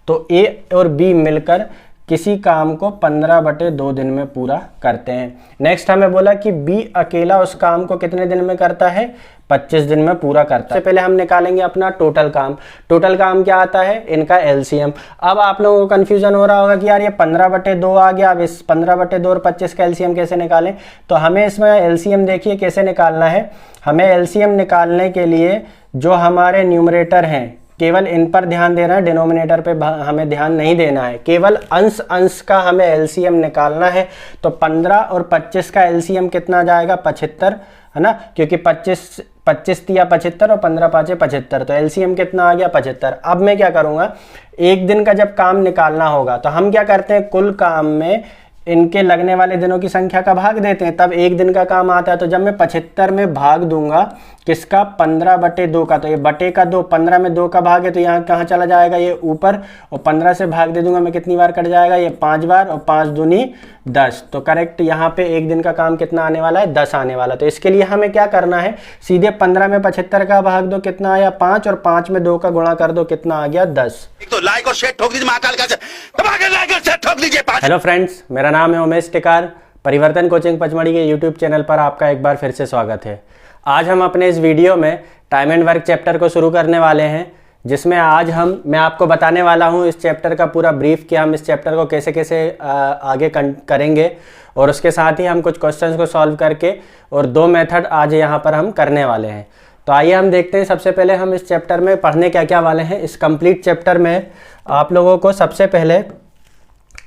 तो ए और बी मिलकर किसी काम को 15/2 दिन में पूरा करते हैं। नेक्स्ट हमें बोला कि बी अकेला उस काम को कितने दिन में करता है, 25 दिन में पूरा करता है। सबसे पहले हम निकालेंगे अपना टोटल काम। टोटल काम क्या आता है, इनका एलसीएम। अब आप लोगों को कंफ्यूजन हो रहा होगा कि यार ये 15/2 आ गया, अब इस 15/2 और 25 का एलसीएम कैसे निकालें। तो हमें इसमें एलसीएम देखिए कैसे निकालना है। हमें एलसीएम निकालने के लिए जो हमारे न्यूमरेटर हैं केवल इन पर ध्यान देना है, डिनोमिनेटर पे हमें ध्यान नहीं देना है। केवल अंश अंश का हमें एलसीएम निकालना है। तो 15 और 25 का एलसीएम कितना जाएगा, 75, है ना, क्योंकि 25 दिया 75 और 15 5 75, तो एलसीएम कितना आ गया, 75। अब मैं क्या करूँगा, एक दिन का जब काम निकालना होगा तो हम क्या करते हैं, कुल काम में इनके लगने वाले दिनों की संख्या का भाग देते हैं, तब एक दिन का काम आता है। तो जब मैं 75 में भाग दूंगा किसका, 15/2 का, तो ये बटे का 2, 15 में 2 का भाग है तो यहाँ कहाँ चला जाएगा, ये ऊपर, और 15 से भाग दे दूंगा मैं, कितनी बार कट जाएगा, ये 5 बार, और 5 दूनी 10। तो करेक्ट यहाँ पे एक दिन का काम कितना आने वाला है, 10 आने वाला। तो इसके लिए हमें क्या करना है, सीधे 15 में 75 का भाग दो, कितना आया 5, और 5 में 2 का गुणा कर दो, कितना आ गया 10। तो लाइक और शेयर ठोक दीजिए, महाकाल का दबा के लाइक और शेयर ठोक दीजिए। हेलो फ्रेंड्स, मेरा नाम है उमेश टिकार। परिवर्तन कोचिंग पचमढ़ी के यूट्यूब चैनल पर आपका एक बार फिर से स्वागत है। आज हम अपने इस वीडियो में टाइम एंड वर्क चैप्टर को शुरू करने वाले हैं, जिसमें आज मैं आपको बताने वाला हूं इस चैप्टर का पूरा ब्रीफ कि हम इस चैप्टर को कैसे कैसे आगे करेंगे, और उसके साथ ही हम कुछ क्वेश्चंस को सॉल्व करके और 2 मेथड आज यहाँ पर हम करने वाले हैं। तो आइए हम देखते हैं सबसे पहले हम इस चैप्टर में पढ़ने क्या क्या वाले हैं। इस कंप्लीट चैप्टर में आप लोगों को सबसे पहले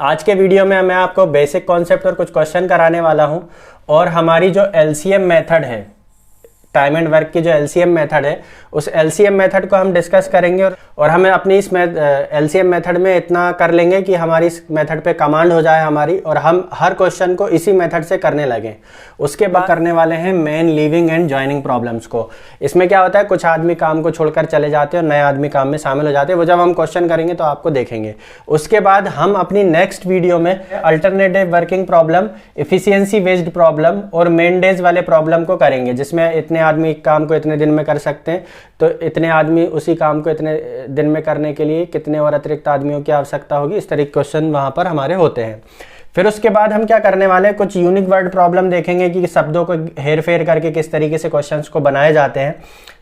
आज के वीडियो में मैं आपको बेसिक कॉन्सेप्ट और कुछ क्वेश्चन कराने वाला हूं, और हमारी जो एलसीएम मेथड है, टाइम एंड वर्क की जो एलसीएम मेथड है, उस एलसीएम मेथड को हम डिस्कस करेंगे। और हमें अपनी इस एलसीएम मेथड में इतना कर लेंगे कि हमारी इस मेथड पे कमांड हो जाए हमारी, और हम हर क्वेश्चन को इसी मेथड से करने लगें। उसके बाद करने वाले हैं main leaving and joining problems को। इसमें क्या होता है, कुछ आदमी काम को छोड़कर चले जाते हैं और नए आदमी काम में शामिल हो जाते हैं। वो जब हम क्वेश्चन करेंगे तो आपको देखेंगे। उसके बाद हम अपनी नेक्स्ट वीडियो में alternative working problem, efficiency based problem और मेन डेज वाले प्रॉब्लम को करेंगे, जिसमें इतने आदमी काम को इतने दिन में कर सकते हैं, तो इतने आदमी उसी काम को इतने दिन में करने के लिए कितने और अतिरिक्त आदमियों की आवश्यकता होगी। इस तरह के क्वेश्चन वहां पर हमारे होते हैं। फिर उसके बाद हम क्या करने वाले हैं, कुछ यूनिक वर्ड प्रॉब्लम देखेंगे कि शब्दों को हेर फेर करके किस तरीके से क्वेश्चंस को बनाए जाते हैं।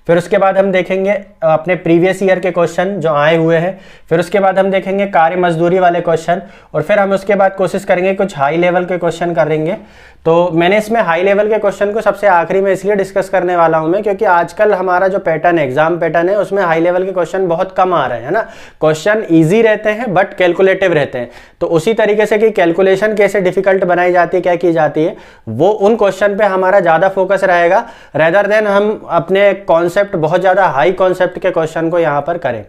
फिर उसके बाद हम देखेंगे अपने प्रीवियस ईयर के क्वेश्चन जो आए हुए हैं। फिर उसके बाद हम देखेंगे कार्य मजदूरी वाले क्वेश्चन, और फिर हम उसके बाद कोशिश करेंगे कुछ हाई लेवल के क्वेश्चन करेंगे। तो मैंने इसमें हाई लेवल के क्वेश्चन को सबसे आखिरी में इसलिए डिस्कस करने वाला हूं मैं, क्योंकि आजकल हमारा जो पैटर्न है, एग्जाम पैटर्न है, उसमें हाई लेवल के क्वेश्चन बहुत कम आ रहे हैं ना। क्वेश्चन ईजी रहते हैं बट कैलकुलेटिव रहते हैं। तो उसी तरीके से कि कैलकुलेशन कैसे डिफिकल्ट बनाई जाती है, क्या की जाती है, वो उन क्वेश्चन पे हमारा ज्यादा फोकस रहेगा, रेदर देन हम अपने कॉन्सेप्ट, बहुत ज्यादा हाई कॉन्सेप्ट के क्वेश्चन को यहाँ पर करें।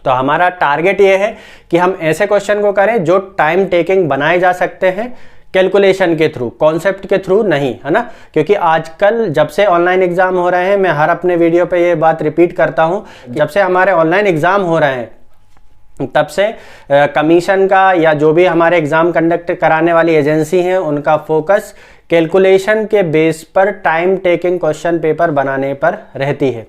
तो हमारा टारगेट ये है कि हम ऐसे क्वेश्चन को करें जो टाइम टेकिंग बनाए जा सकते हैं कैलकुलेशन के थ्रू, कॉन्सेप्ट के थ्रू नहीं, है ना। क्योंकि आजकल जब से ऑनलाइन एग्जाम हो रहे हैं, मैं हर अपने वीडियो पे ये बात रिपीट करता हूं, जब से हमारे ऑनलाइन एग्जाम हो रहे हैं तब से कमीशन का या जो भी हमारे एग्जाम कंडक्ट कराने वाली एजेंसी हैं, उनका फोकस कैलकुलेशन के बेस पर टाइम टेकिंग क्वेश्चन पेपर बनाने पर रहती है।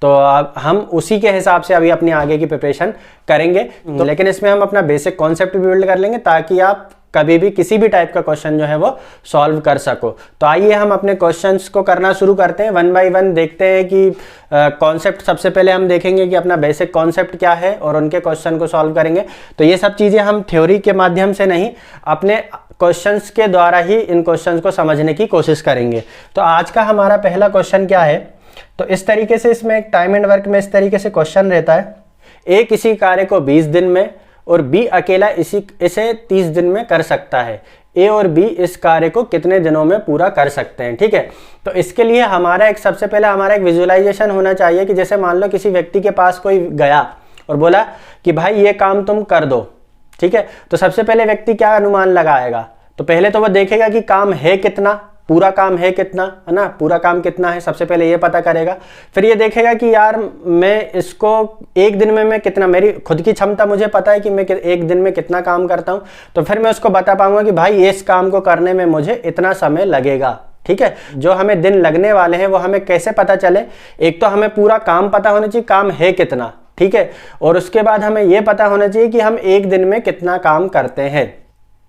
तो अब हम उसी के हिसाब से अभी अपनी आगे की प्रिपरेशन करेंगे। तो लेकिन इसमें हम अपना बेसिक कॉन्सेप्ट भी बिल्ड कर लेंगे, ताकि आप कभी भी किसी भी टाइप का क्वेश्चन जो है वो सॉल्व कर सको। तो आइए हम अपने क्वेश्चंस को करना शुरू करते हैं, 1 बाय 1 देखते हैं कि कॉन्सेप्ट सबसे पहले हम देखेंगे कि अपना बेसिक कॉन्सेप्ट क्या है, और उनके क्वेश्चन को सॉल्व करेंगे। तो ये सब चीजें हम थ्योरी के माध्यम से नहीं, अपने क्वेश्चंस के द्वारा ही इन क्वेश्चंस को समझने की कोशिश करेंगे। तो आज का हमारा पहला क्वेश्चन क्या है, तो इस तरीके से इसमें एक टाइम एंड वर्क में इस तरीके से क्वेश्चन रहता है, ए किसी कार्य को 20 दिन में और बी अकेला इसे 30 दिन में कर सकता है। ए और बी इस कार्य को कितने दिनों में पूरा कर सकते हैं, ठीक है। तो इसके लिए हमारा सबसे पहले हमारा एक विजुअलाइजेशन होना चाहिए कि जैसे मान लो किसी व्यक्ति के पास कोई गया और बोला कि भाई ये काम तुम कर दो, ठीक है। तो सबसे पहले व्यक्ति क्या अनुमान लगाएगा, तो पहले तो वो देखेगा कि काम है कितना, पूरा काम है कितना, है ना, पूरा काम कितना है, सबसे पहले ये पता करेगा। फिर ये देखेगा कि यार मैं इसको एक दिन में मैं कितना, मेरी खुद की क्षमता मुझे पता है कि मैं एक दिन में कितना काम करता हूं, तो फिर मैं उसको बता पाऊंगा कि भाई इस काम को करने में मुझे इतना समय लगेगा, ठीक है। जो हमें दिन लगने वाले हैं वो हमें कैसे पता चले, एक तो हमें पूरा काम पता होना चाहिए, काम है कितना, ठीक है। और उसके बाद हमें ये पता होना चाहिए कि हम एक दिन में कितना काम करते हैं।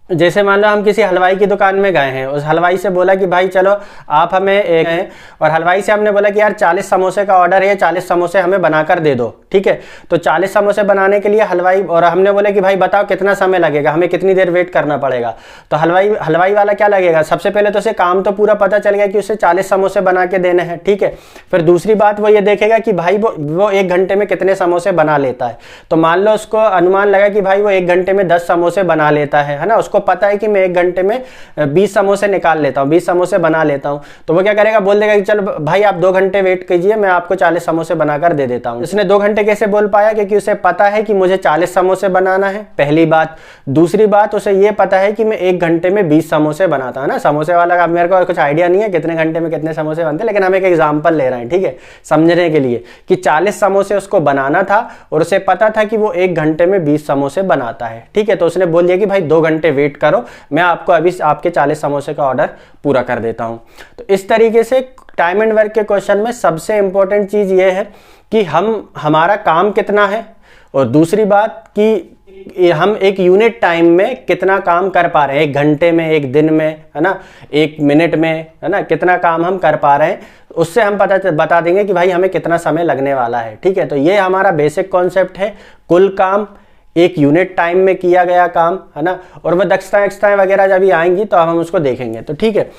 जैसे मान लो हम किसी हलवाई की दुकान में गए हैं, उस हलवाई से बोला कि भाई चलो आप हमें एक हैं, और हलवाई से हमने बोला कि यार 40 समोसे का ऑर्डर है, 40 समोसे हमें बनाकर दे दो, ठीक है। तो 40 समोसे बनाने के लिए हलवाई, और हमने बोला कि भाई बताओ कितना समय लगेगा, हमें कितनी देर वेट करना पड़ेगा। तो हलवाई वाला क्या लगेगा, सबसे पहले तो उसे काम तो पूरा पता चल गया कि उसे 40 समोसे बना के देने हैं, ठीक है। फिर दूसरी बात वो ये देखेगा कि भाई वो 1 घंटे में कितने समोसे बना लेता है। तो मान लो उसको अनुमान लगा कि भाई वो 1 घंटे में 10 समोसे बना लेता है ना, उसको पता है कि मैं 1 घंटे में 20 समोसे निकाल लेता हूँ, 20 समोसे बना लेता हूँ। तो वो क्या करेगा, बोल देगा कि चलो भाई आप 2 घंटे वेट कीजिए, मैं आपको 40 समोसे बनाकर दे देता हूँ। उसने 2 घंटे कैसे बोल पाया, क्योंकि उसे पता है कि मुझे 40 समोसे बनाना है, पहली बात। दूसरी बात, उसे ये पता है कि मैं 1 घंटे में 20 समोसे बनाता हूँ ना। समोसे वाला का मेरे को कुछ आइडिया नहीं है कितने घंटे में कितने समोसे बनते हैं, लेकिन हम एक एग्जाम्पल ले रहे हैं, ठीक है, समझने के लिए कि 40 समोसे उसको बनाना था और उसे पता था कि वो 1 घंटे में 20 समोसे बनाता है, ठीक है। तो उसने बोल दिया कि भाई 2 घंटे वेट करो, मैं आपको अभी आपके 40 समोसे का ऑर्डर पूरा कर देता हूं। तो इस तरीके से टाइम एंड वर्क के क्वेश्चन में सबसे इंपॉर्टेंट चीज ये है कि हमारा काम कितना है, और दूसरी बात कि हम एक यूनिट टाइम में कितना काम कर पा रहे हैं, 1 घंटे में, 1 दिन में, है ना, 1 मिनट में, है ना, कितना काम हम कर पा रहे हैं, उससे हम बता देंगे कि भाई हमें कितना समय लगने वाला है, ठीक है। तो ये हमारा बेसिक कॉन्सेप्ट है, कुल काम, एक यूनिट टाइम में किया गया काम, है ना, और वह दक्षताएं वगैरह जब भी आएंगी तो हम उसको देखेंगे। तो ठीक है,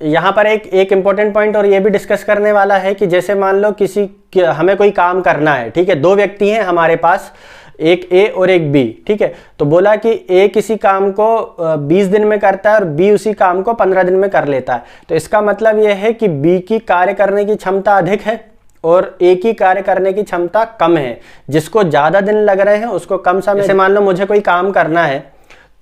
यहाँ पर एक इंपॉर्टेंट पॉइंट और ये भी डिस्कस करने वाला है कि जैसे मान लो हमें कोई काम करना है, ठीक है, 2 व्यक्ति हैं हमारे पास, एक ए और एक बी, ठीक है। तो बोला कि ए किसी काम को 20 दिन में करता है और बी उसी काम को 15 दिन में कर लेता है। तो इसका मतलब यह है कि बी की कार्य करने की क्षमता अधिक है और ए की कार्य करने की क्षमता कम है। जिसको ज्यादा दिन लग रहे हैं उसको कम समय। जैसे मान लो मुझे कोई काम करना है,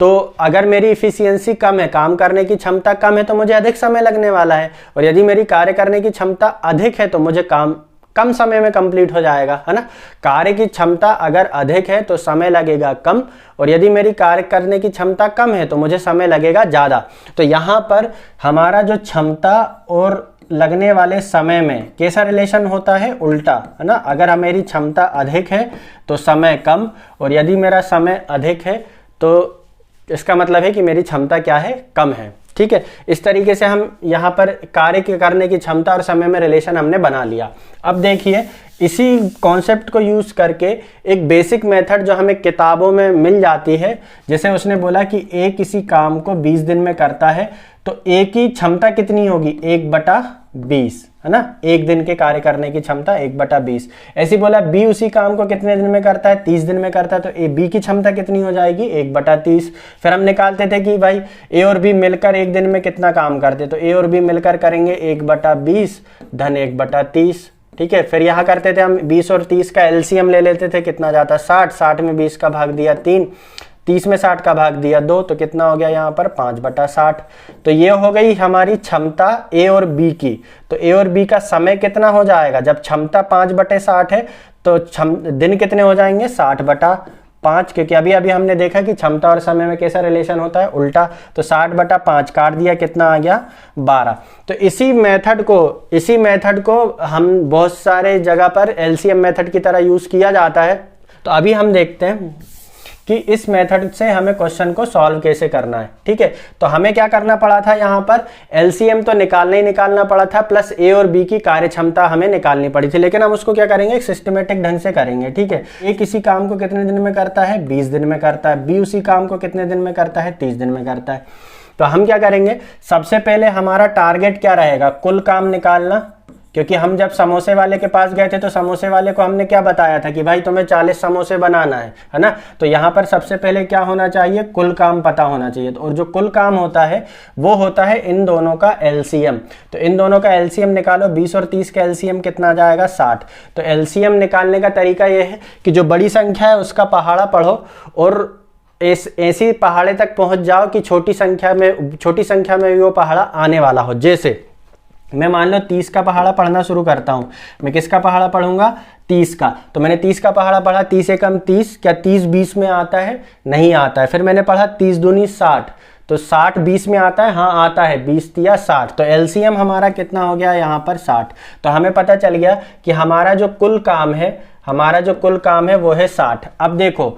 तो अगर मेरी इफिशियंसी कम है, काम करने की क्षमता कम है, तो मुझे अधिक समय लगने वाला है। और यदि मेरी कार्य करने की क्षमता अधिक है तो मुझे काम कम समय में कंप्लीट हो जाएगा, है ना। कार्य की क्षमता अगर अधिक है तो समय लगेगा कम, और यदि मेरी कार्य करने की क्षमता कम है तो मुझे समय लगेगा ज्यादा। तो यहाँ पर हमारा जो क्षमता और लगने वाले समय में कैसा रिलेशन होता है, उल्टा, है ना। अगर मेरी क्षमता अधिक है तो समय कम, और यदि मेरा समय अधिक है तो इसका मतलब है कि मेरी क्षमता क्या है, कम है, ठीक है। इस तरीके से हम यहाँ पर कार्य करने की क्षमता और समय में रिलेशन हमने बना लिया। अब देखिए, इसी कॉन्सेप्ट को यूज करके एक बेसिक मेथड जो हमें किताबों में मिल जाती है, जैसे उसने बोला कि ए किसी काम को 20 दिन में करता है, तो ए की क्षमता कितनी होगी, 1/20, है ना। 1 दिन के कार्य करने की क्षमता 1/20। ऐसी बोला बी उसी काम को कितने दिन में करता है, 30 दिन में करता है, तो ए बी की क्षमता कितनी हो जाएगी, 1/30। फिर हम निकालते थे कि भाई ए और बी मिलकर 1 दिन में कितना काम करते, तो ए और बी मिलकर करेंगे 1/20 धन 1/30, ठीक है। फिर यहाँ करते थे हम 20 और 30 का एलसीएम ले लेते थे, कितना जाता, 60, 60 में 20 का भाग दिया 3, 30 में 60 का भाग दिया 2, तो कितना हो गया यहाँ पर 5/60। तो ये हो गई हमारी क्षमता ए और बी की। तो ए और बी का समय कितना हो जाएगा, जब क्षमता 5/60 है तो दिन कितने हो जाएंगे, 60/5, क्योंकि अभी हमने देखा कि क्षमता और समय में कैसा रिलेशन होता है, उल्टा। तो 60/5 काट दिया, कितना आ गया, 12। तो इसी मेथड को हम बहुत सारे जगह पर एलसीएम मेथड की तरह यूज किया जाता है। तो अभी हम देखते हैं कि इस मेथड से हमें क्वेश्चन को सॉल्व कैसे करना है, ठीक है। तो हमें क्या करना पड़ा था, यहाँ पर एलसीएम तो निकालना पड़ा था, प्लस ए और बी की कार्य क्षमता हमें निकालनी पड़ी थी, लेकिन हम उसको क्या करेंगे, एक सिस्टमेटिक ढंग से करेंगे, ठीक है। ए किसी काम को कितने दिन में करता है, 20 दिन में करता है, बी उसी काम को कितने दिन में करता है, 30 दिन में करता है। तो हम क्या करेंगे, सबसे पहले हमारा टारगेट क्या रहेगा, कुल काम निकालना, क्योंकि हम जब समोसे वाले के पास गए थे तो समोसे वाले को हमने क्या बताया था कि भाई तुम्हें 40 समोसे बनाना है ना। तो यहाँ पर सबसे पहले क्या होना चाहिए, कुल काम पता होना चाहिए। और जो कुल काम होता है वो होता है इन दोनों का एलसीएम। तो इन दोनों का एलसीएम निकालो, 20 और 30 का एलसीएम कितना जाएगा, 60। तो एलसीएम निकालने का तरीका ये है कि जो बड़ी संख्या है उसका पहाड़ा पढ़ो और ऐसी पहाड़े तक पहुंच जाओ कि छोटी संख्या में भी वो पहाड़ा आने वाला हो। जैसे मैं मान लो 30 का पहाड़ा पढ़ना शुरू करता हूं, मैं किसका पहाड़ा पढ़ूंगा, 30 का। तो मैंने 30 का पहाड़ा पढ़ा, 30 एकम 30, क्या 30 20 में आता है, नहीं आता है। फिर मैंने पढ़ा 30 दूनी 60, तो 60 20 में आता है, हाँ आता है, 20 तिया 60। तो एलसीएम हमारा कितना हो गया यहाँ पर, 60। तो हमें पता चल गया कि हमारा जो कुल काम है, हमारा जो कुल काम है वो है 60। अब देखो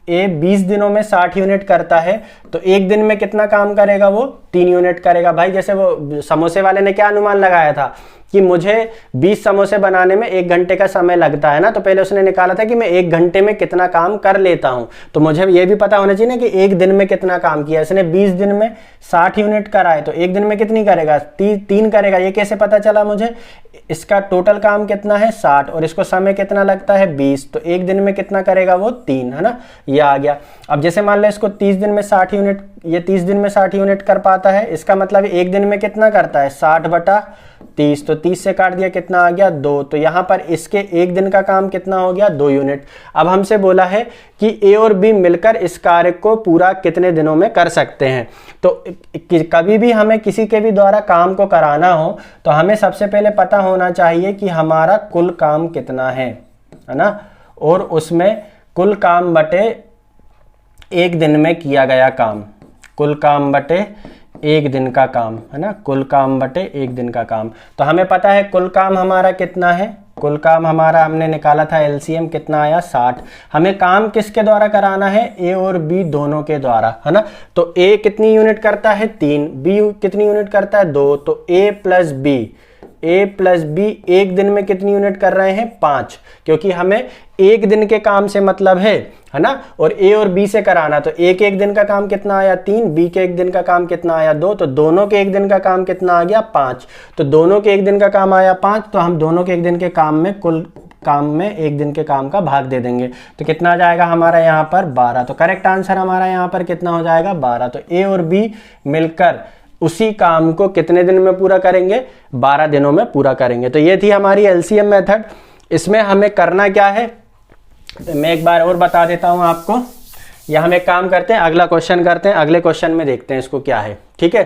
ए 20 दिनों में 60 यूनिट करता है, तो एक दिन में कितना काम करेगा? वो 3 यूनिट करेगा। भाई जैसे वो समोसे वाले ने क्या अनुमान लगाया था कि मुझे 20 समोसे बनाने में 1 घंटे का समय लगता है ना, तो पहले उसने निकाला था कि मैं 1 घंटे में कितना काम कर लेता हूं। तो मुझे ये भी पता होना चाहिए ना कि एक दिन में कितना काम किया। इसने 20 दिन में 60 यूनिट कराए, तो एक दिन में कितनी करेगा? 3 करेगा। ये कैसे पता चला मुझे? इसका टोटल काम कितना है? 60, और इसको समय कितना लगता है? 20, तो एक दिन में कितना करेगा? वो 3, है ना, ये आ गया। अब जैसे मान लो इसको 30 दिन में 60 यूनिट, ये 30 दिन में 60 यूनिट कर पाता है, इसका मतलब एक दिन में कितना करता है? 60/30, तो 30 से काट दिया, कितना आ गया? 2। तो यहां पर इसके एक दिन का काम कितना हो गया? 2 यूनिट। अब हमसे बोला है कि ए और बी मिलकर इस कार्य को पूरा कितने दिनों में कर सकते हैं। तो कभी भी हमें किसी के भी द्वारा काम को कराना हो तो हमें सबसे पहले पता होना चाहिए कि हमारा कुल काम कितना है ना, और उसमें कुल काम बटे एक दिन में किया गया काम, कुल काम बटे एक दिन का काम, है ना, कुल काम बटे एक दिन का काम। तो हमें पता है कुल काम हमारा कितना है, कुल काम हमारा हमने निकाला था एलसीएम, कितना आया? 60। हमें काम किसके द्वारा कराना है? ए और बी दोनों के द्वारा, है ना। तो ए कितनी यूनिट करता है? 3, बी कितनी यूनिट करता है? 2। तो ए प्लस बी एक दिन में कितनी यूनिट कर रहे हैं? 5, क्योंकि हमें एक दिन के काम से मतलब है ना, और ए और बी से कराना। तो ए के एक दिन का काम कितना आया? 3, बी के एक दिन का काम कितना आया? 2, तो दोनों के एक दिन का काम कितना आ गया? 5। तो दोनों के एक दिन का काम आया 5, तो हम दोनों के एक दिन के काम में कुल काम में एक दिन के काम का भाग दे देंगे, तो कितना आ जाएगा हमारा यहाँ पर? 12। तो करेक्ट आंसर हमारा यहाँ पर कितना हो जाएगा? 12। तो ए और बी मिलकर उसी काम को कितने दिन में पूरा करेंगे? 12 दिनों में पूरा करेंगे। तो ये थी हमारी एलसीएम मेथड। इसमें हमें करना क्या है, तो मैं एक बार और बता देता हूं आपको। या हम एक काम करते हैं, अगला क्वेश्चन करते हैं, अगले क्वेश्चन में देखते हैं इसको क्या है, ठीक है।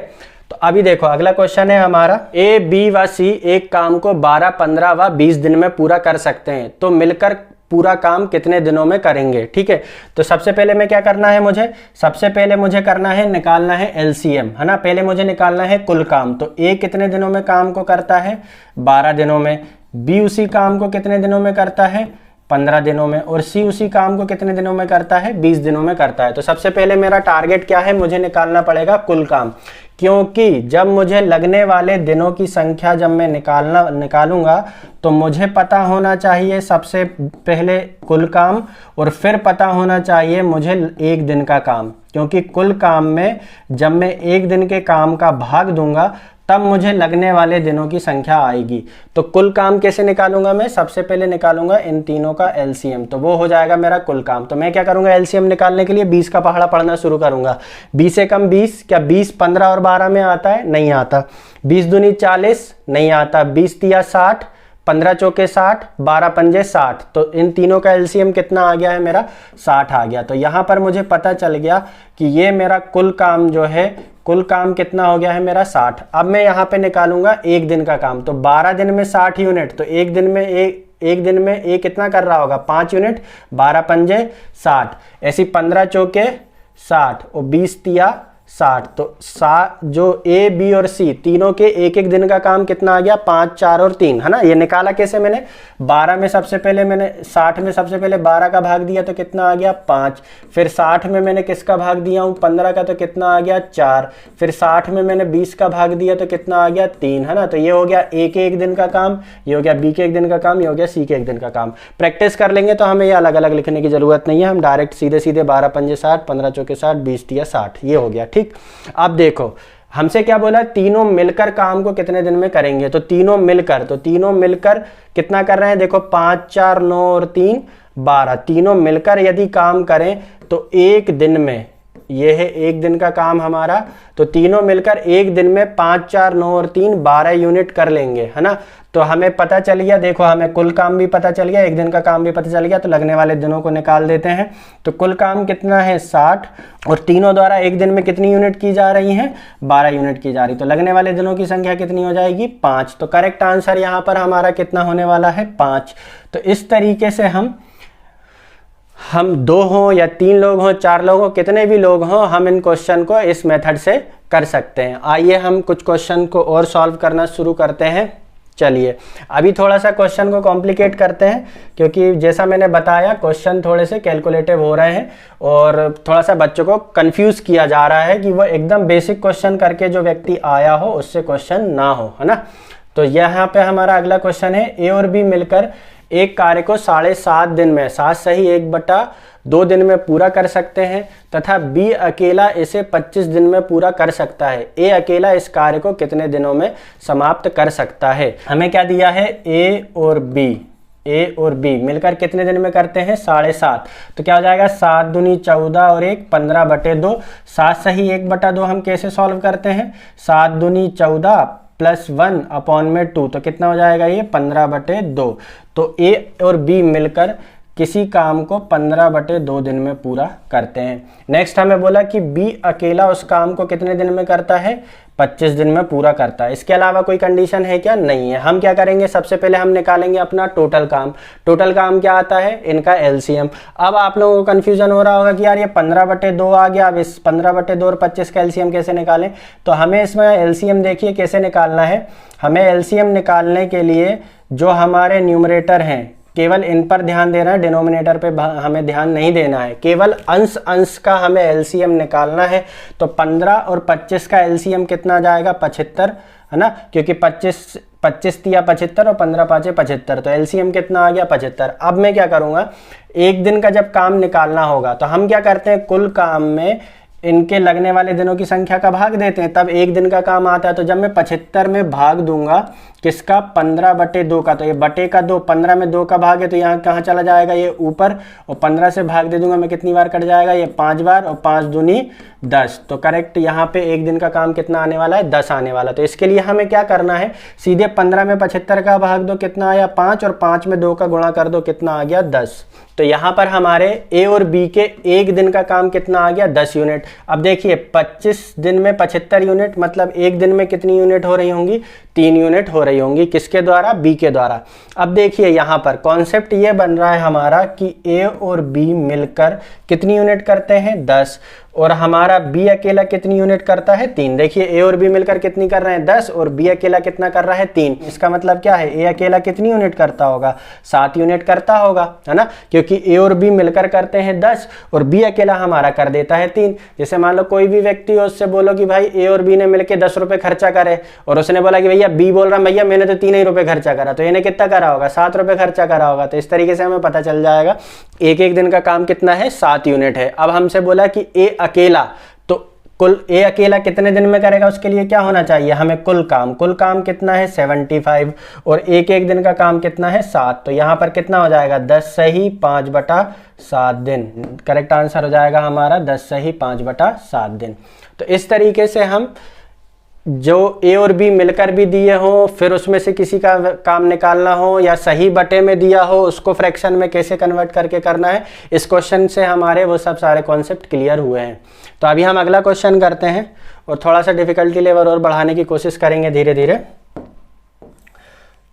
तो अभी देखो अगला क्वेश्चन है हमारा, ए, बी व सी एक काम को 12, 15 व 20 दिन में पूरा कर सकते हैं, तो मिलकर पूरा काम कितने दिनों में करेंगे, ठीक है। तो सबसे पहले मैं क्या करना है, सबसे पहले मुझे करना है, निकालना है एलसीएम, है ना। पहले मुझे निकालना है कुल काम। तो ए कितने दिनों में काम को करता है? 12 दिनों में। बी उसी काम को कितने दिनों में करता है? 15 दिनों में। और सी उसी काम को कितने दिनों में करता है? 20 दिनों में करता है। तो सबसे पहले मेरा टारगेट क्या है, मुझे निकालना पड़ेगा कुल काम, क्योंकि जब मुझे लगने वाले दिनों की संख्या जब मैं निकालूंगा तो मुझे पता होना चाहिए सबसे पहले कुल काम, और फिर पता होना चाहिए मुझे एक दिन का काम, क्योंकि कुल काम में जब मैं एक दिन के काम का भाग दूंगा तब मुझे लगने वाले दिनों की संख्या आएगी। तो कुल काम कैसे निकालूंगा मैं? सबसे पहले निकालूंगा इन तीनों का एलसीएम, तो वो हो जाएगा मेरा कुल काम। तो मैं क्या करूंगा, एलसीएम निकालने के लिए 20 का पहाड़ा पढ़ना शुरू करूंगा। 20 से कम 20, क्या 20 15 और 12 में आता है? नहीं आता। 20 दूनी 40 नहीं आता। 20 तिया 60, 15 चौके 60, 12 पंजे 60। तो इन तीनों का एलसीएम कितना आ गया है मेरा? 60 आ गया। तो यहाँ पर मुझे पता चल गया कि ये मेरा कुल काम जो है, कुल काम कितना हो गया है मेरा? 60। अब मैं यहाँ पे निकालूंगा एक दिन का काम। तो 12 दिन में 60 यूनिट, तो एक दिन में एक कितना कर रहा होगा? 5 यूनिट। 12 पंजे 60, ऐसी 15 चौके 60 और 20 तिया 60। तो जो ए, बी और सी तीनों के एक एक दिन का काम कितना आ गया? 5, 4 और 3, है ना। ये निकाला कैसे मैंने? 12 में सबसे पहले मैंने 60 में सबसे पहले 12 का भाग दिया तो कितना आ गया? 5। फिर 60 में मैंने किसका भाग दिया हूँ? 15 का, तो कितना आ गया? 4। फिर 60 में मैंने 20 का भाग दिया तो कितना आ गया? 3, है ना। तो ये हो गया ए के एक दिन का काम, ये हो गया बी के एक दिन का काम, ये हो गया सी के एक दिन का काम। प्रैक्टिस कर लेंगे तो हमें ये अलग अलग लिखने की जरूरत नहीं है, हम डायरेक्ट सीधे सीधे 12 पंजे 60, 15 चौके 60, 20 तिया 60, ये हो गया, ठीक। अब देखो हमसे क्या बोला, तीनों मिलकर काम को कितने दिन में करेंगे। तो तीनों मिलकर कितना कर रहे हैं? देखो 5, 4, 9 और 3 12। तीनों मिलकर यदि काम करें तो एक दिन में, ये है एक दिन का काम हमारा, तो तीनों मिलकर एक दिन में 5, 4, 9 और 3 12 यूनिट कर लेंगे, है ना। तो हमें पता चल गया, देखो हमें कुल काम भी पता चल गया, एक दिन का काम भी पता चल गया। तो लगने वाले दिनों को निकाल देते हैं। तो कुल काम कितना है? 60, और तीनों द्वारा एक दिन में कितनी यूनिट की जा रही हैं? 12 यूनिट की जा रही। तो लगने वाले दिनों की संख्या कितनी हो जाएगी? 5। तो करेक्ट आंसर यहाँ पर हमारा कितना होने वाला है? 5। तो इस तरीके से हम 2 हों या 3 लोग हों, 4 लोग हों, कितने भी लोग हों, हम इन क्वेश्चन को इस मेथड से कर सकते हैं। आइए हम कुछ क्वेश्चन को और सॉल्व करना शुरू करते हैं। चलिए अभी थोड़ा सा क्वेश्चन को कॉम्प्लिकेट करते हैं, क्योंकि जैसा मैंने बताया क्वेश्चन थोड़े से कैलकुलेटिव हो रहे हैं और थोड़ा सा बच्चों को कंफ्यूज किया जा रहा है कि वो एकदम बेसिक क्वेश्चन करके जो व्यक्ति आया हो उससे क्वेश्चन ना हो, है ना। तो यहाँ पे हमारा अगला क्वेश्चन है, ए और बी मिलकर एक कार्य को 7.5 दिन में 7 सही 1/2 दिन में पूरा कर सकते हैं तथा बी अकेला इसे 25 दिन में पूरा कर सकता है। ए अकेला इस कार्य को कितने दिनों में समाप्त कर सकता है। हमें क्या दिया है, ए और बी मिलकर कितने दिन में करते हैं, 7.5। तो क्या हो जाएगा, 7 दूनी 14 और 1 15/2। 7 सही 1/2 हम कैसे सॉल्व करते हैं, 7 दूनी 14 + 1/2। तो कितना हो जाएगा ये 15/2। तो ए और बी मिलकर किसी काम को 15/2 दिन में पूरा करते हैं। नेक्स्ट हमें बोला कि बी अकेला उस काम को कितने दिन में करता है, 25 दिन में पूरा करता है। इसके अलावा कोई कंडीशन है क्या, नहीं है। हम क्या करेंगे, सबसे पहले हम निकालेंगे अपना टोटल काम। टोटल काम क्या आता है, इनका एलसीएम। अब आप लोगों को कंफ्यूजन हो रहा होगा कि यार ये 15/2 आ गया, अब इस 15/2 और 25 का एलसीएम कैसे निकालें। तो हमें इसमें एलसीएम देखिए कैसे निकालना है। हमें एलसीएम निकालने के लिए जो हमारे न्यूमरेटर हैं केवल इन पर ध्यान देना है, डिनोमिनेटर पे हमें ध्यान नहीं देना है। केवल अंश का हमें एलसीएम निकालना है। तो 15 और 25 का एलसीएम कितना जाएगा, 75, है ना, क्योंकि 25 तिया 75 और 15 पाँचे 75। तो एलसीएम कितना आ गया, 75। अब मैं क्या करूँगा, एक दिन का जब काम निकालना होगा तो हम क्या करते हैं, कुल काम में इनके लगने वाले दिनों की संख्या का भाग देते हैं, तब एक दिन का काम आता है। तो जब मैं 75 में भाग दूंगा किसका, 15/2 का, तो ये बटे का 2, 15 में 2 का भाग है तो यहाँ कहाँ चला जाएगा, ये ऊपर, और 15 से भाग दे दूंगा मैं, कितनी बार कट जाएगा, ये 5 बार, और 5 दूनी 10। तो करेक्ट यहाँ पे एक दिन का काम कितना आने वाला है, 10 आने वाला। तो इसके लिए हमें क्या करना है, सीधे 15 में 75 का भाग दो, कितना आया 5, और 5 में 2 का गुणा कर दो, कितना आ गया 10। तो यहाँ पर हमारे ए और बी के एक दिन का काम कितना आ गया, 10 यूनिट। अब देखिए 25 दिन में 75 यूनिट, मतलब एक दिन में कितनी यूनिट हो रही होंगी, 3 यूनिट हो रही होंगी। किसके द्वारा, बी के द्वारा। अब देखिए यहाँ पर कॉन्सेप्ट ये बन रहा है हमारा कि ए और बी मिलकर कितनी यूनिट करते हैं, 10, और हमारा बी अकेला कितनी यूनिट करता है, 3। देखिए ए और बी मिलकर कितनी कर रहे हैं, 10, और बी अकेला कितना कर रहा है, 3। इसका मतलब क्या है, ए अकेला कितनी यूनिट करता होगा, 7 यूनिट करता होगा, है ना, क्योंकि ए और बी मिलकर करते हैं 10 और बी अकेला हमारा कर देता है 3। जैसे मान लो कोई भी व्यक्ति हो, उससे बोलो कि भाई ए और बी ने मिलकर 10 रुपये खर्चा करे, और उसने बोला कि भैया बी बोल रहा भैया मैंने तो 3 ही रुपये खर्चा करा, तो इन्हें कितना करा होगा, 7 रुपये खर्चा करा होगा। तो इस तरीके से हमें पता चल जाएगा एक एक दिन का काम कितना है, 7 यूनिट है। अब हमसे बोला कि ए अकेला, तो कुल ए अकेला कितने दिन में करेगा, उसके लिए क्या होना चाहिए, हमें कुल काम कितना है 75, और एक एक दिन का काम कितना है 7। तो यहाँ पर कितना हो जाएगा, 10 सही 5/7 दिन। करेक्ट आंसर हो जाएगा हमारा 10 सही 5/7 दिन। तो इस तरीके से हम जो ए और बी मिलकर भी दिए हो, फिर उसमें से किसी का काम निकालना हो, या सही बटे में दिया हो उसको फ्रैक्शन में कैसे कन्वर्ट करके करना है, इस क्वेश्चन से हमारे वो सब सारे कॉन्सेप्ट क्लियर हुए हैं। तो अभी हम अगला क्वेश्चन करते हैं और थोड़ा सा डिफिकल्टी लेवल और बढ़ाने की कोशिश करेंगे धीरे धीरे।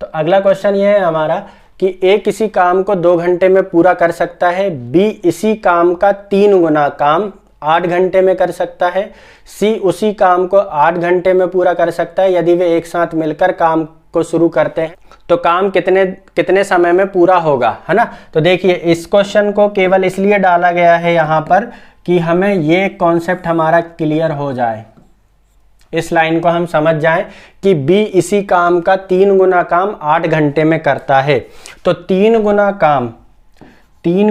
तो अगला क्वेश्चन ये है हमारा कि ए किसी काम को 2 घंटे में पूरा कर सकता है, बी इसी काम का 3 गुना काम 8 घंटे में कर सकता है, सी उसी काम को 8 घंटे में पूरा कर सकता है। यदि वे एक साथ मिलकर काम को शुरू करते हैं तो काम कितने समय में पूरा होगा, है ना। तो देखिए इस क्वेश्चन को केवल इसलिए डाला गया है यहाँ पर कि हमें ये कॉन्सेप्ट हमारा क्लियर हो जाए, इस लाइन को हम समझ जाएं कि बी इसी काम का 3 गुना काम 8 घंटे में करता है। तो 3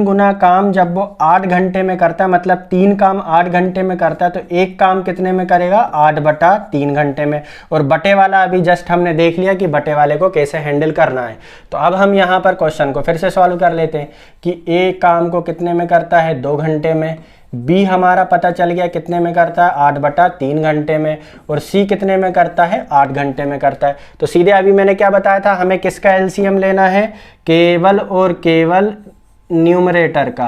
गुना काम जब वो 8 घंटे में करता है, मतलब 3 काम 8 घंटे में करता है, तो एक काम कितने में करेगा, 8/3 घंटे में। और बटे वाला अभी जस्ट हमने देख लिया कि बटे वाले को कैसे हैंडल करना है। तो अब हम यहाँ पर क्वेश्चन को फिर से सॉल्व कर लेते हैं कि ए काम को कितने में करता है, 2 घंटे में, बी हमारा पता चल गया कितने में करता है, 8/3 घंटे में, और सी कितने में करता है, 8 घंटे में करता है। तो सीधे अभी मैंने क्या बताया था, हमें किसका एलसीएम लेना है, केवल और केवल न्यूमरेटर का।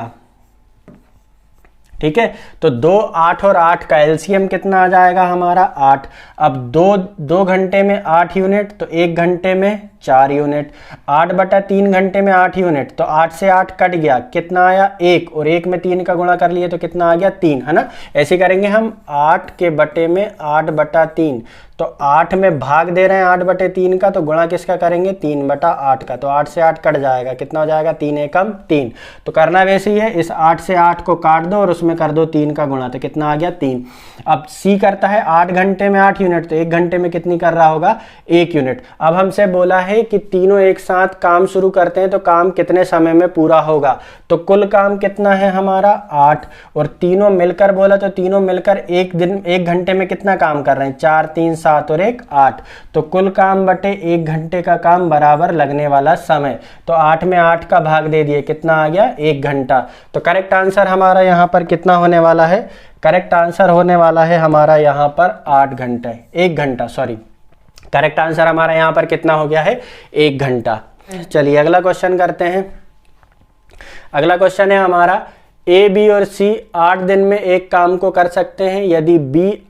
ठीक है, तो 2, 8 और 8 का एलसीएम कितना आ जाएगा हमारा, 8। अब 2 घंटे में 8 यूनिट, तो 1 घंटे में 4 यूनिट। 8/3 घंटे में 8 यूनिट, तो 8 से 8 कट गया, कितना आया 1, और 1 में 3 का गुणा कर लिए तो कितना आ गया 3, है ना। ऐसे करेंगे हम 8 के बटे में 8/3, तो 8 में भाग दे रहे हैं 8/3 का, तो गुणा किसका करेंगे 3/8 का, तो 8 से 8 कट जाएगा, कितना हो जाएगा 3 एकम 3। तो करना वैसे ही है, इस 8 से 8 को काट दो और उसमें कर दो 3 का गुणा, तो कितना आ गया 3। अब सी करता है 8 घंटे में 8 यूनिट, तो 1 घंटे में कितनी कर रहा होगा 1 यूनिट। अब हमसे बोला है कि तीनों एक साथ काम शुरू करते हैं तो काम कितने समय में पूरा होगा, तो कुल काम कितना है हमारा 8, और तीनों मिलकर बोला तो तीनों मिलकर 1 घंटे में कितना काम कर रहे हैं 4 3 7 और 1 8, तो कुल काम बटे 1 घंटे का काम बराबर लगने वाला समय, तो 8 में 8 का भाग दे दिए, कितना आ गया 1 घंटा। तो करेक्ट आंसर हमारा यहाँ पर कितना होने वाला है, करेक्ट आंसर होने वाला है हमारा यहाँ पर 8 घंटे, 1 घंटा, सॉरी, करेक्ट आंसर हमारा यहाँ पर कितना हो गया है 1 घंटा। चलिए अगला क्वेश्चन करते हैं। अगला क्वेश्चन है हमारा, ए बी और सी 8 दिन में एक काम को कर सकते हैं यदि बी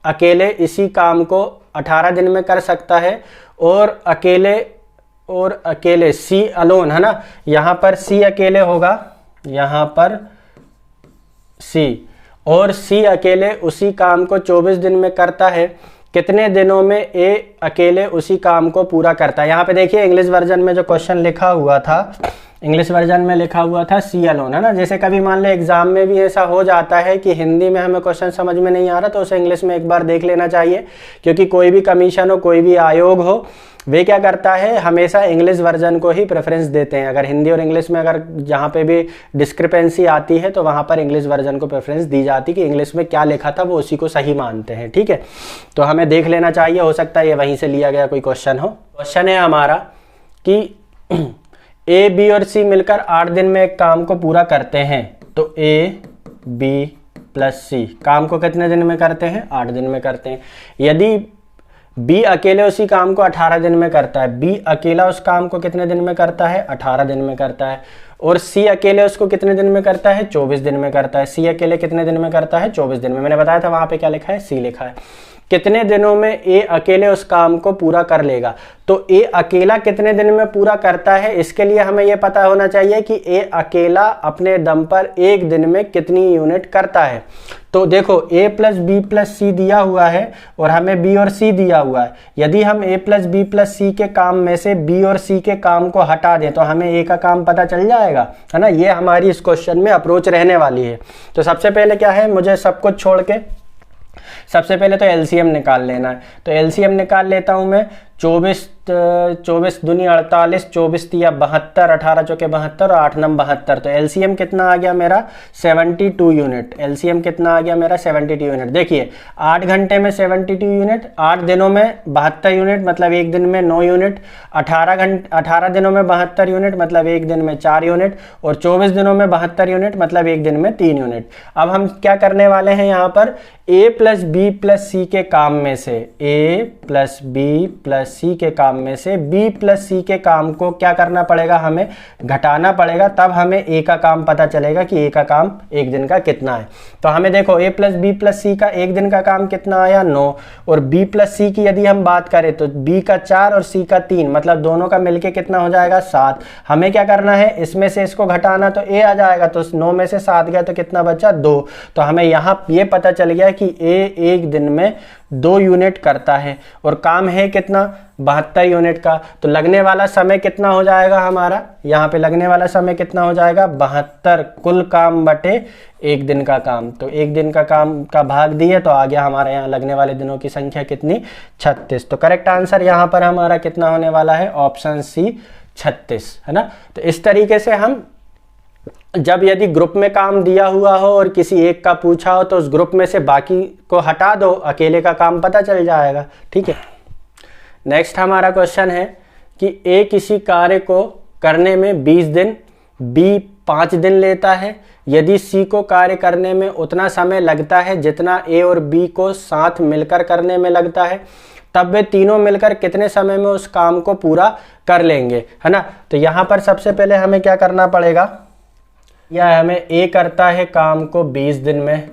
अकेले इसी काम को 18 दिन में कर सकता है, और अकेले सी अलोन, है ना, यहाँ पर सी अकेले होगा, यहाँ पर सी, और सी अकेले उसी काम को 24 दिन में करता है, कितने दिनों में ए अकेले उसी काम को पूरा करता है। यहाँ पे देखिए इंग्लिश वर्जन में जो क्वेश्चन लिखा हुआ था, इंग्लिश वर्जन में लिखा हुआ था सी अलोन, है ना। जैसे कभी मान लो एग्जाम में भी ऐसा हो जाता है कि हिंदी में हमें क्वेश्चन समझ में नहीं आ रहा, तो उसे इंग्लिश में एक बार देख लेना चाहिए, क्योंकि कोई भी कमीशन हो, कोई भी आयोग हो, वे क्या करता है हमेशा इंग्लिश वर्जन को ही प्रेफरेंस देते हैं। अगर हिंदी और इंग्लिश में अगर जहाँ पे भी डिस्क्रिपेंसी आती है तो वहाँ पर इंग्लिश वर्जन को प्रेफरेंस दी जाती है कि इंग्लिश में क्या लिखा था वो उसी को सही मानते हैं, ठीक है। तो हमें देख लेना चाहिए, हो सकता है ये वहीं से लिया गया कोई क्वेश्चन हो। क्वेश्चन है हमारा कि ए बी और सी मिलकर 8 दिन में एक काम को पूरा करते हैं, तो ए बी प्लस सी काम को कितने दिन में करते हैं 8 दिन में करते हैं। यदि बी अकेले उसी काम को 18 दिन में करता है, बी अकेला उस काम को कितने दिन में करता है 18 दिन में करता है, और सी अकेले उसको कितने दिन में करता है 24 दिन में करता है। सी अकेले कितने दिन में करता है 24 दिन में, मैंने बताया था वहां पे क्या लिखा है सी लिखा है। कितने दिनों में ए अकेले उस काम को पूरा कर लेगा, तो ए अकेला कितने दिन में पूरा करता है, इसके लिए हमें यह पता होना चाहिए कि ए अकेला अपने दम पर 1 दिन में कितनी यूनिट करता है। तो देखो a प्लस बी प्लस सी दिया हुआ है और हमें b और c दिया हुआ है। यदि हम a प्लस बी प्लस सी के काम में से b और c के काम को हटा दें तो हमें a का काम पता चल जाएगा, है ना। ये हमारी इस क्वेश्चन में अप्रोच रहने वाली है। तो सबसे पहले क्या है, मुझे सब कुछ छोड़ के सबसे पहले तो एलसीएम निकाल लेना है। तो एलसीएम निकाल लेता हूं मैं। 24 दूनी 48, 24 तिया 72, 18 चौके 72 और 8 नम 72। तो एलसीएम कितना आ गया मेरा 72 यूनिट। एलसीएम कितना आ गया मेरा 72 यूनिट। देखिए 8 घंटे में 72 यूनिट, 8 दिनों में 72 यूनिट मतलब 1 दिन में 9 यूनिट, 18 दिनों में 72 यूनिट मतलब 1 दिन में 4 यूनिट, और 24 दिनों में 72 यूनिट मतलब 1 दिन में 3 यूनिट। अब हम क्या करने वाले हैं यहाँ पर, a प्लस बी प्लस सी के काम में से a प्लस बी प्लस सी के काम में से b प्लस सी के काम को क्या करना पड़ेगा, हमें घटाना पड़ेगा, तब हमें a का काम पता चलेगा कि a का काम 1 दिन का कितना है। तो हमें देखो a प्लस बी प्लस सी का 1 दिन का काम कितना आया 9, और b प्लस सी की यदि हम बात करें तो b का 4 और c का 3 मतलब दोनों का मिलके कितना हो जाएगा 7। हमें क्या करना है, इसमें से इसको घटाना, तो a आ जाएगा, तो 9 में से 7 गया तो कितना बचा 2। तो हमें यहाँ ये पता चल गया कि a 1 दिन में 2 यूनिट करता है और काम है कितना 72 यूनिट का। तो लगने वाला समय कितना हो जाएगा हमारा, यहाँ पे लगने वाला समय कितना हो जाएगा 72 कुल काम बटे 1 दिन का काम। तो 1 दिन का काम का भाग दिए तो आ गया हमारे यहाँ लगने वाले दिनों की संख्या कितनी 36। तो करेक्ट आंसर यहाँ पर हमारा कितना होने वाला है, ऑप्शन सी 36, है ना। तो इस तरीके से हम जब यदि ग्रुप में काम दिया हुआ हो और किसी एक का पूछा हो तो उस ग्रुप में से बाकी को हटा दो, अकेले का काम पता चल जाएगा, ठीक है। नेक्स्ट हमारा क्वेश्चन है कि ए किसी कार्य को करने में 20 दिन, बी 5 दिन लेता है। यदि सी को कार्य करने में उतना समय लगता है जितना ए और बी को साथ मिलकर करने में लगता है, तब वे तीनों मिलकर कितने समय में उस काम को पूरा कर लेंगे, है ना। तो यहाँ पर सबसे पहले हमें क्या करना पड़ेगा, या हमें ए करता है काम को 20 दिन में,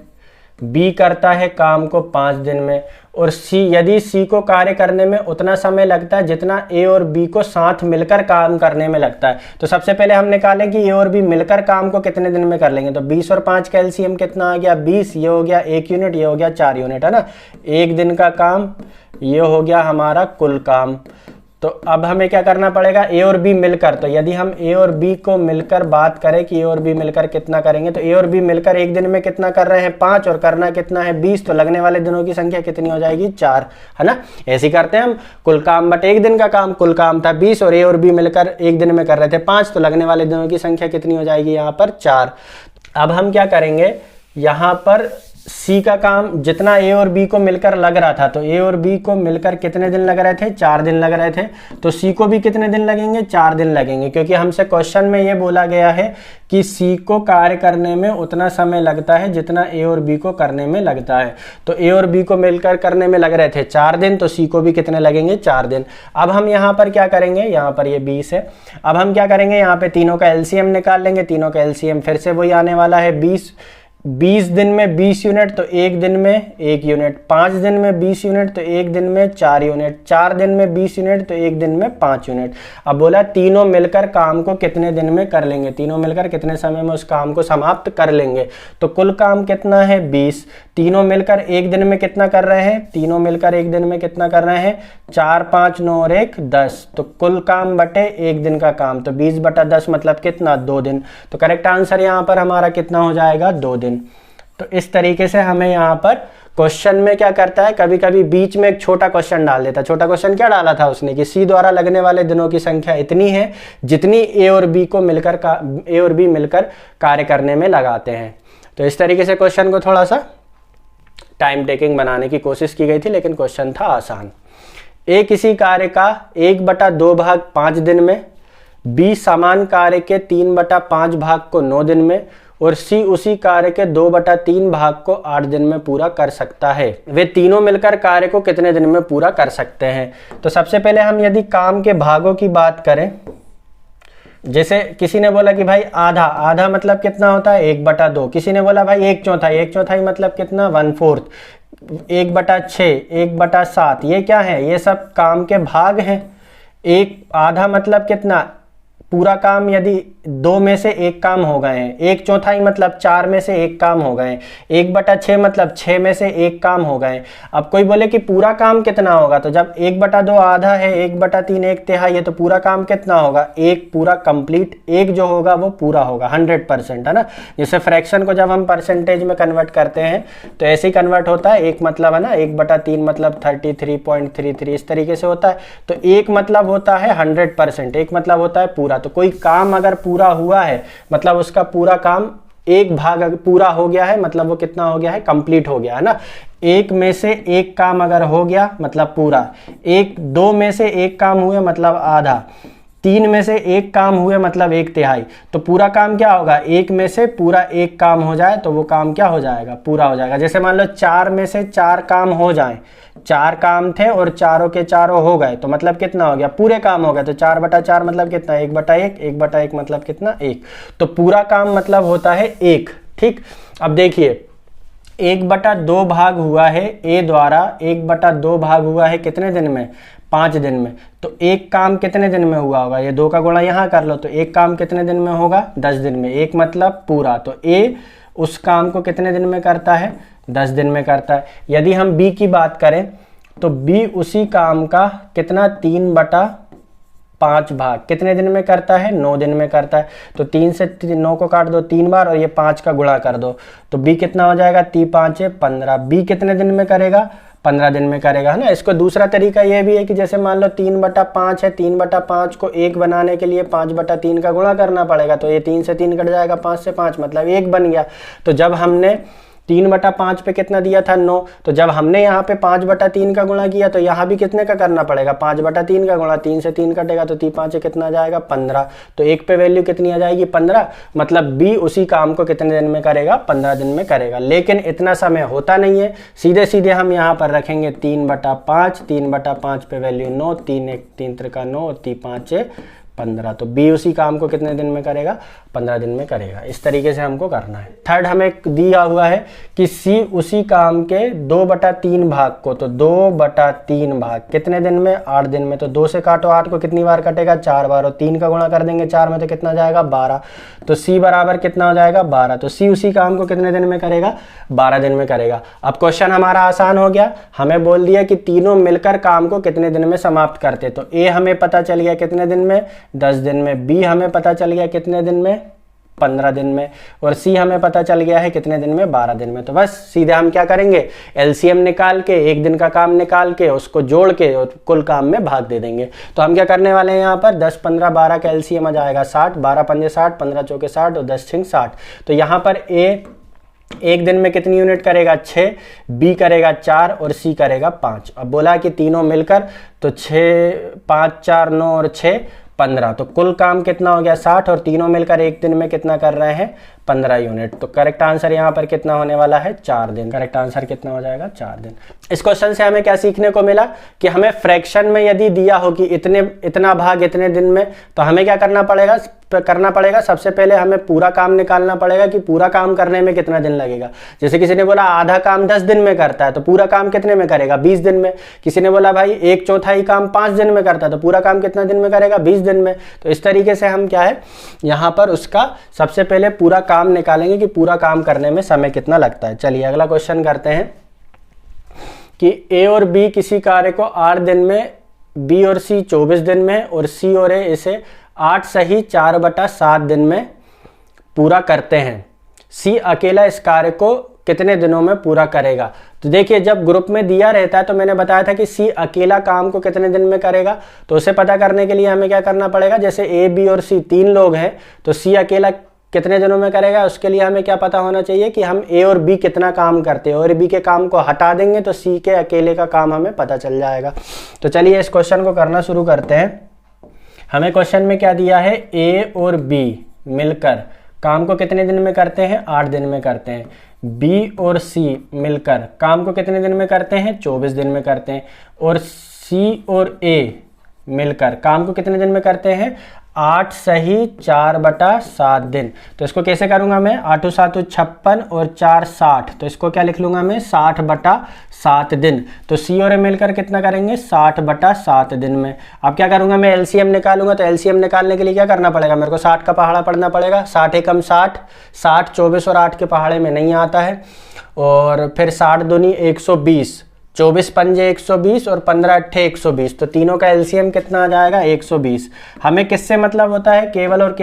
बी करता है काम को 5 दिन में, और सी, यदि सी को कार्य करने में उतना समय लगता है जितना ए और बी को साथ मिलकर काम करने में लगता है। तो सबसे पहले हम निकालें कि ए और बी मिलकर काम को कितने दिन में कर लेंगे। तो 20 और 5 का एलसीएम कितना आ गया 20, ये हो गया 1 यूनिट, ये हो गया 4 यूनिट, है ना। 1 दिन का काम, ये हो गया हमारा कुल काम। तो अब हमें क्या करना पड़ेगा, ए और बी मिलकर, तो यदि हम ए और बी को मिलकर बात करें कि ए और बी मिलकर कितना करेंगे, तो ए और बी मिलकर एक दिन में कितना कर रहे हैं 5 और करना कितना है 20, तो लगने वाले दिनों की संख्या कितनी हो जाएगी 4, है ना। ऐसे करते हैं हम, कुल काम बट एक दिन का काम, कुल काम था 20 और ए और बी मिलकर एक दिन में कर रहे थे 5, तो लगने वाले दिनों की संख्या कितनी हो जाएगी यहाँ पर 4। अब हम क्या करेंगे, यहाँ पर सी का काम जितना ए और बी को मिलकर लग रहा था, तो ए और बी को मिलकर कितने दिन लग रहे थे 4 दिन लग रहे थे, तो सी को भी कितने दिन लगेंगे 4 दिन लगेंगे, क्योंकि हमसे क्वेश्चन में ये बोला गया है कि सी को कार्य करने में उतना समय लगता है जितना ए और बी को करने में लगता है। तो ए और बी को मिलकर करने में लग रहे थे 4 दिन, तो सी को भी कितने लगेंगे 4 दिन। अब हम यहाँ पर क्या करेंगे, यहाँ पर ये 20 है, अब हम क्या करेंगे यहाँ पे तीनों का एलसीएम निकाल लेंगे। तीनों का एलसीएम फिर से वही आने वाला है 20 दिन में 20 यूनिट, तो 1 दिन में 1 यूनिट, 5 दिन में 20 यूनिट, तो 1 दिन में 4 यूनिट, 4 दिन में 20 यूनिट, तो 1 दिन में 5 यूनिट। अब बोला तीनों मिलकर काम को कितने दिन में कर लेंगे, तीनों मिलकर कितने समय में उस काम को समाप्त कर लेंगे। तो कुल काम कितना है 20, तीनों मिलकर एक दिन में कितना कर रहे हैं, तीनों मिलकर एक दिन में कितना कर रहे हैं 4 5 9 और 1 10, तो कुल काम बटे एक दिन का काम, तो 20 बटा 10 मतलब कितना 2 दिन। तो करेक्ट आंसर यहाँ पर हमारा कितना हो जाएगा 2 दिन। तो इस तरीके से हमें यहाँ पर क्वेश्चन में क्या करता है, कभी कभी बीच में एक छोटा क्वेश्चन डाल देता है। छोटा क्वेश्चन क्या डाला था उसने कि सी द्वारा लगने वाले दिनों की संख्या इतनी है जितनी ए और बी मिलकर कार्य करने में लगाते हैं। तो इस तरीके से क्वेश्चन को थोड़ा सा टाइम टेकिंग बनाने की कोशिश की गई थी, लेकिन क्वेश्चन था आसान। ए किसी कार्य का 1/2 भाग 5 दिन में, बी समान कार्य के 3/5 भाग को 9 दिन में, और सी उसी कार्य के 2/3 भाग को 8 दिन में पूरा कर सकता है। वे तीनों मिलकर कार्य को कितने दिन में पूरा कर सकते हैं। तो सबसे पहले हम यदि काम के भागों की बात करें, जैसे किसी ने बोला कि भाई आधा मतलब कितना होता है 1/2, किसी ने बोला भाई 1/4 मतलब कितना 1/4, 1/6, 1/7, ये क्या है, ये सब काम के भाग हैं। आधा मतलब कितना, पूरा काम यदि 2 में से 1 काम हो गए हैं, 1/4 मतलब 4 में से 1 काम हो गए, 1/6 मतलब 6 में से 1 काम हो गए। अब कोई बोले कि पूरा काम कितना होगा, तो जब 1/2 आधा है, 1/3 1/3 है, तो पूरा काम कितना होगा, 1 पूरा कंप्लीट, 1 जो होगा वो पूरा होगा 100%, है ना। जैसे फ्रैक्शन को जब हम परसेंटेज में कन्वर्ट करते हैं तो ऐसे ही कन्वर्ट होता है, 1 मतलब है ना 1/3 मतलब 33.33, इस तरीके से होता है। तो 1 मतलब होता है 100%, 1 मतलब होता है पूरा। तो कोई काम अगर पूरा हुआ है मतलब उसका पूरा काम 1 भाग पूरा हो गया है, मतलब वो कितना हो गया है, कंप्लीट हो गया, है ना। 1 में से 1 काम अगर हो गया मतलब पूरा, 2 में से 1 काम हुए मतलब आधा, 3 में से 1 काम हुए मतलब 1/3। तो पूरा काम क्या होगा, 1 में से पूरा 1 काम हो जाए तो वो काम क्या हो जाएगा, पूरा हो जाएगा। जैसे मान लो 4 में से 4 काम हो जाए, 4 काम थे और चारों के चारों हो गए, तो मतलब कितना हो गया, पूरे काम हो गए। तो 4/4 मतलब कितना 1/1, 1/1 मतलब कितना 1, तो पूरा काम मतलब होता है 1। ठीक, अब देखिए 1/2 भाग हुआ है ए द्वारा, 1/2 भाग हुआ है कितने दिन में, 5 दिन में। तो 1 काम कितने दिन में हुआ होगा, ये 2 का गुणा यहाँ कर लो, तो 1 काम कितने दिन में होगा 10 दिन में, 1 मतलब पूरा। तो ए उस काम को कितने दिन में करता है 10 दिन में करता है। यदि हम बी की बात करें तो बी उसी काम का कितना 3/5 भाग कितने दिन में करता है 9 दिन में करता है। तो 3 से 9 को काट दो 3 बार और ये 5 का गुणा कर दो, तो बी कितना हो जाएगा 3×5 = 15। बी कितने दिन में करेगा 15 दिन में करेगा, है ना। इसको दूसरा तरीका ये भी है कि जैसे मान लो 3/5 है, 3/5 को 1 बनाने के लिए 5/3 का गुणा करना पड़ेगा, तो ये 3 से 3 कट जाएगा, 5 से 5 मतलब 1 बन गया। तो जब हमने 3/5 पे कितना दिया था 9, तो जब हमने यहाँ पे 5/3 का गुणा किया तो यहाँ भी कितने का करना पड़ेगा 5/3 का गुणा, 3 से 3 कटेगा तो 3×5 कितना जाएगा 15। तो 1 पे वैल्यू कितनी आ जाएगी 15, मतलब बी उसी काम को कितने दिन में करेगा 15 दिन में करेगा। लेकिन इतना समय होता नहीं है, सीधे सीधे हम यहाँ पर रखेंगे 3/5, 3/5 पे वैल्यू 9, 3×1 = 3 × 9 और 3×5 = 15। तो बी उसी काम को कितने दिन में करेगा? 15 दिन में करेगा। इस तरीके से हमको करना है। थर्ड हमें दिया हुआ है कि सी उसी काम के 2/3 भाग को, तो 2/3 भाग कितने दिन में? 8 दिन में। तो 2 से काटो 8 को, कितनी बार कटेगा? 4 बार। और 3 का गुणा कर देंगे 4 में तो कितना जाएगा? 12। तो सी बराबर कितना हो जाएगा? 12। तो सी उसी काम को कितने दिन में करेगा? 12 दिन में करेगा। अब क्वेश्चन हमारा आसान हो गया। हमें बोल दिया कि तीनों मिलकर काम को कितने दिन में समाप्त करते। तो ए हमें पता चल गया कितने दिन में? 10 दिन में। बी हमें पता चल गया कितने दिन में? 15 दिन में। और सी हमें पता चल गया है कितने दिन में? 12 दिन में। तो बस सीधे हम क्या करेंगे? एलसीएम निकाल के, एक दिन का काम निकाल के, उसको जोड़ के और कुल काम में भाग दे देंगे। तो हम क्या करने वाले हैं यहाँ पर? 10, 15, 12 का एलसीएम आ जाएगा 60, 12 पंजे 60, 15 चौके 60 और 10 छिंग 60। तो यहाँ पर ए एक दिन में कितनी यूनिट करेगा? 6, बी करेगा 4 और सी करेगा 5। अब बोला कि तीनों मिलकर, तो 6, 5, 4, 9 और 6 15। तो कुल काम कितना हो गया? 60। और तीनों मिलकर एक दिन में कितना कर रहे हैं? 15 यूनिट। तो करेक्ट आंसर यहाँ पर कितना होने वाला है? 4 दिन। करेक्ट आंसर कितना हो जाएगा? 4 दिन। इस क्वेश्चन से हमें क्या सीखने को मिला कि हमें फ्रैक्शन में यदि दिया हो कि इतना भाग इतने दिन में, तो हमें क्या करना पड़ेगा? सबसे पहले हमें पूरा काम निकालना पड़ेगा कि पूरा काम करने में कितना दिन लगेगा। जैसे किसी ने बोला आधा काम 10 दिन में करता है, तो पूरा काम कितने में करेगा? 20 दिन में। किसी ने बोला भाई 1/4 काम 5 दिन में करता है, तो पूरा काम कितना दिन में करेगा? 20 दिन में। तो इस तरीके से हम क्या है यहाँ पर उसका सबसे पहले पूरा काम निकालेंगे कि पूरा काम करने में समय कितना लगता है। चलिए अगला क्वेश्चन करते हैं कि ए और बी किसी कार्य को 8 दिन में, बी और सी 24 दिन में और सी और ए इसे 8 सही 4/7 दिन में पूरा करते हैं। सी अकेला इस कार्य को कितने दिनों में पूरा करेगा? तो देखिए जब ग्रुप में दिया रहता है तो मैंने बताया था कि सी अकेला काम को कितने दिन में करेगा। तो उसे पता करने के लिए हमें क्या करना पड़ेगा? जैसे ए, बी और सी 3 लोग हैं, तो सी अकेला कितने दिनों में करेगा? उसके लिए हमें क्या पता होना चाहिए कि हम ए और बी कितना काम करते हैं, और बी के काम को हटा देंगे तो सी के अकेले का काम हमें पता चल जाएगा। तो चलिए इस क्वेश्चन को करना शुरू करते हैं। हमें क्वेश्चन में क्या दिया है? ए और बी मिलकर काम को कितने दिन में करते हैं? 8 दिन में करते हैं। बी और सी मिलकर काम को कितने दिन में करते हैं? 24 दिन में करते हैं। और सी और ए मिलकर काम को कितने दिन में करते हैं? 8 सही 4/7 दिन। तो इसको कैसे करूंगा मैं? 8 7 56 और 4 60। तो इसको क्या लिख लूंगा मैं? 60/7 दिन। तो सी और ए मिलकर कितना करेंगे? 60/7 दिन में। अब क्या करूंगा मैं? एलसीएम निकालूंगा। तो एलसीएम निकालने के लिए क्या करना पड़ेगा? मेरे को 60 का पहाड़ा पढ़ना पड़ेगा। 60 एकम 60, 60 24 और 8 के पहाड़े में नहीं आता है। और फिर 60 दूनी 120, 24 पंजे 120 और 15 अट्ठे 120। तो तीनों का एलसीएम कितना आ जाएगा? 120। हमें किससे मतलब होता है? केवल और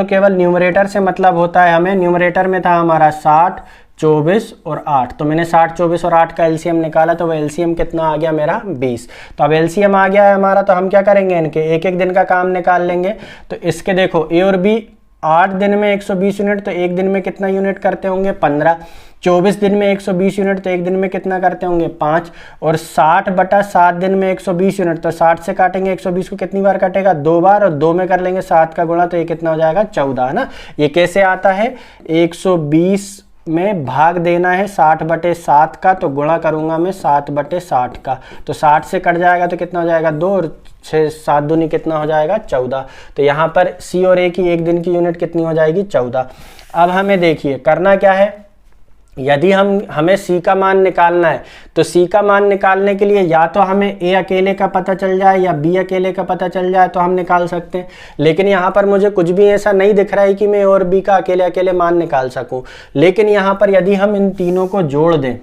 केवल न्यूमरेटर से मतलब होता है हमें। न्यूमरेटर में था हमारा 60, 24 और 8। तो मैंने 60, 24 और 8 का एलसीएम निकाला, तो वो एलसीएम कितना आ गया मेरा? 20। तो अब एलसीएम आ गया है हमारा, तो हम क्या करेंगे? इनके एक एक दिन का काम निकाल लेंगे। तो इसके देखो ए और बी 8 दिन में 120 यूनिट, तो एक दिन में कितना यूनिट करते होंगे? 15। 24 दिन में 120 यूनिट, तो एक दिन में कितना करते होंगे? 5। और 60/7 दिन में 120 यूनिट, तो 60 से काटेंगे 120 को, कितनी बार कटेगा? 2 बार। और 2 में कर लेंगे 7 का गुणा, तो ये कितना हो जाएगा? 14 है ना। ये कैसे आता है? 120 में भाग देना है 60/7 का, तो गुणा करूंगा मैं 7/60 का। तो 60 से कट जाएगा तो कितना हो जाएगा? 2 और 6 7 दूनी कितना हो जाएगा? 14। तो यहाँ पर सी और ए की एक दिन की यूनिट कितनी हो जाएगी? 14। अब हमें देखिए करना क्या है। यदि हमें सी का मान निकालना है, तो सी का मान निकालने के लिए या तो हमें ए अकेले का पता चल जाए या बी अकेले का पता चल जाए तो हम निकाल सकते हैं। लेकिन यहाँ पर मुझे कुछ भी ऐसा नहीं दिख रहा है कि मैं ए और बी का अकेले अकेले मान निकाल सकूं। लेकिन यहाँ पर यदि हम इन तीनों को जोड़ दें,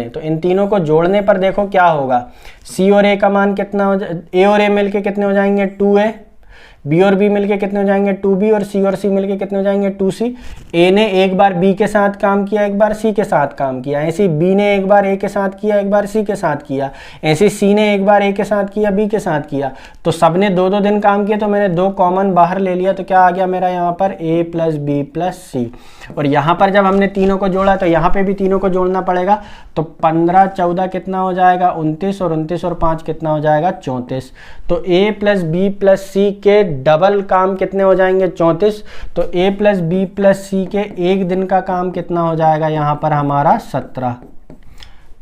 तो इन तीनों को जोड़ने पर देखो क्या होगा। सी और ए का मान कितना हो जाए? ए और ए मिलके कितने हो जाएंगे? 2a। बी और बी मिलके कितने हो जाएंगे? 2b। और सी मिलके कितने हो जाएंगे? 2c। ए ने एक बार बी के साथ काम किया, एक बार सी के साथ काम किया। ऐसे बी ने एक बार ए के साथ किया, एक बार सी के साथ किया। ऐसे सी ने एक बार ए के साथ किया, बी के साथ किया। तो सबने 2-2 दिन काम किया, तो मैंने 2 कॉमन बाहर ले लिया। तो क्या आ गया मेरा यहाँ पर? a + b + c। और यहाँ पर जब हमने तीनों को जोड़ा तो यहाँ पे भी तीनों को जोड़ना पड़ेगा। तो 15 14 कितना हो जाएगा? 29। और 29 और 5 कितना हो जाएगा? 34। तो a + b + c के डबल काम कितने हो जाएंगे? 34। तो a + b + c के एक दिन का काम कितना हो जाएगा यहाँ पर हमारा? 17।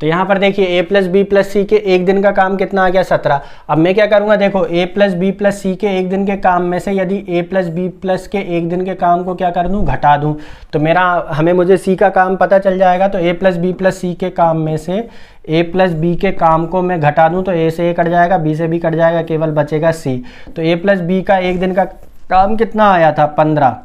तो यहाँ पर देखिए ए प्लस बी प्लस सी के एक दिन का काम कितना आ गया 17। अब मैं क्या करूँगा, देखो ए प्लस बी प्लस सी के एक दिन के काम में से यदि ए प्लस बी प्लस के एक दिन के काम को क्या कर दूँ, घटा दूँ, तो मुझे सी का काम पता चल जाएगा। तो ए प्लस बी प्लस सी के काम में से ए प्लस बी के काम को मैं घटा दूँ तो ए से ए कट जाएगा, बी से बी कट जाएगा, केवल बचेगा सी। तो ए प्लस बी का एक दिन का काम कितना आया था, 15,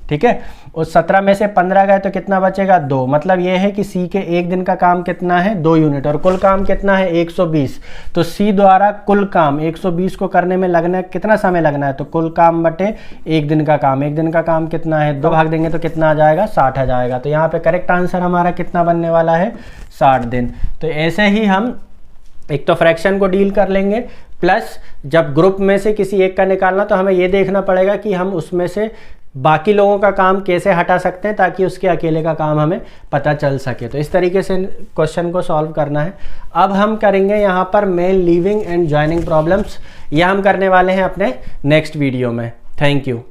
ठीक है। उस 17 में से 15 गए तो कितना बचेगा, 2। मतलब ये है कि सी के एक दिन का काम कितना है, 2 यूनिट, और कुल काम कितना है 120। तो सी द्वारा कुल काम 120 को करने में लगना कितना समय लगना है, तो कुल काम बटे एक दिन का काम। एक दिन का काम कितना है, 2 भाग देंगे तो कितना आ जाएगा, 60 आ जाएगा। तो यहाँ पे करेक्ट आंसर हमारा कितना बनने वाला है, 60 दिन। तो ऐसे ही हम एक तो फ्रैक्शन को डील कर लेंगे, प्लस जब ग्रुप में से किसी एक का निकालना तो हमें ये देखना पड़ेगा कि हम उसमें से बाकी लोगों का काम कैसे हटा सकते हैं ताकि उसके अकेले का काम हमें पता चल सके। तो इस तरीके से क्वेश्चन को सॉल्व करना है। अब हम करेंगे यहाँ पर male leaving and joining problems, यह हम करने वाले हैं अपने नेक्स्ट वीडियो में। Thank you.